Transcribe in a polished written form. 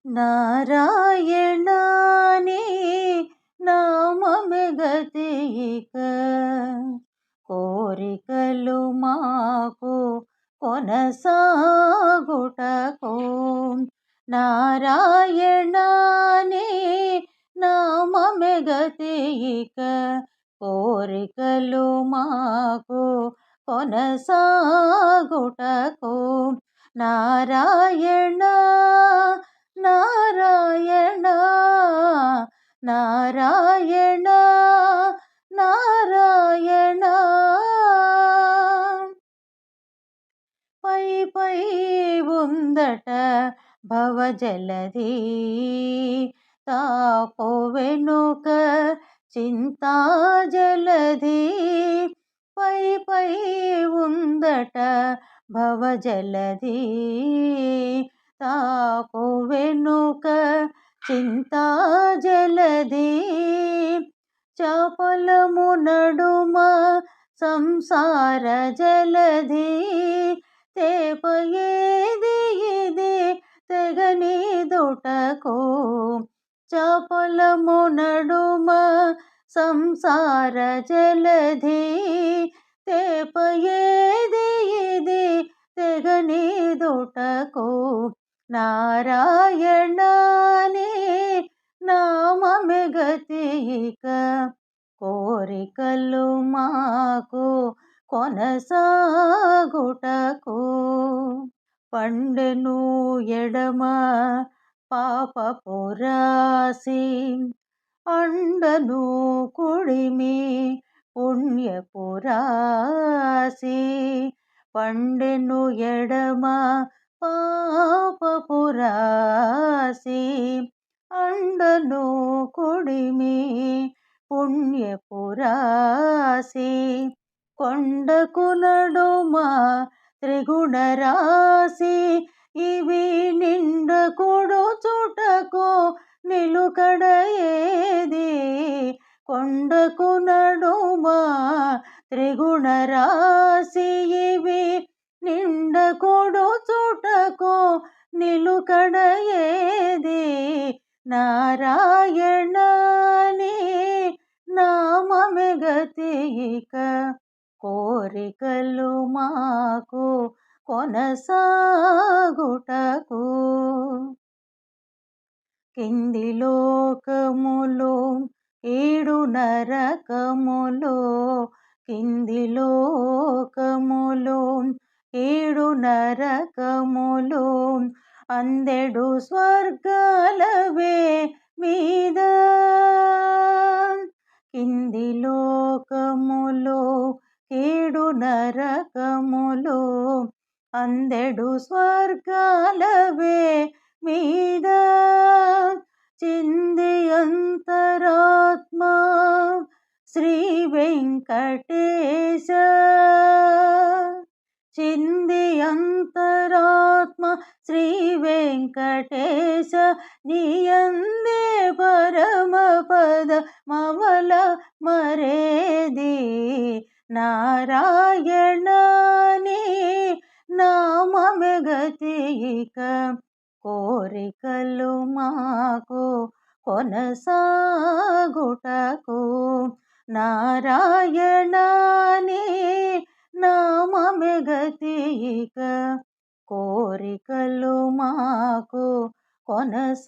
నారాయణాని నామమే గతిక కోరికలు మాకు కొనసాగుటకు నారాయణాని నామమే గతిక కోరికలు మాకు కొనసాగుటకు నారాయణ నారాయణ నారాయణ నారాయణ పై పై ఉందట భవజలధి తాపో వెనుక చింతాజలధి పై పై ఉందట భవజలధి తాపో వెనుక చింతాజలధి చపలము నడుమ సంసార జలధి తేప ఏది ఇది తెగనీదుటకు చపలము నడుమ సంసార జలధి తేప ఏది ఇది తెగనీదుటకు నారాయణాని నామమే గతిక కోరికలు మాకు కొనసాగుటకు పండెను ఎడమ పాపపు రాశి అండను కుడిమి పుణ్యపు రాశి పండెను ఎడమ పాపపు రాశి అండను కుడిమి పుణ్యపు రాశి కొండకు నడుమ త్రిగుణ రాశి ఇవి నిండ కొడుచుటకు నిలుకడ ఏది కొండకు నడుమ త్రిగుణ రాశి ఇవి నిండ కొడుచుటకు నిలుకడ ఏది నారాయణాని నామమే గతిక కోరికలు మాకు కొనసాగుటకు కింది లోకములు ఏడు నరకములు కింది లోకములు ఏడు నరకములు అందెడు స్వర్గాలవే మీద కింది లోకములు ఏడు నరకములు అందెడు స్వర్గాలవే మీద చింది అంతరాత్మ శ్రీ వెంకటేశ చింది అంతరాత్మ శ్రీ వెంకటేశ నీయందే పరమ పద మవల మరేది నారాయణాని నామమే గతిక కోరికలు మాకు కొనసాగుటకు నారాయణాని నామమే గతిక కోరికలు మాకు కొనసాగుటకు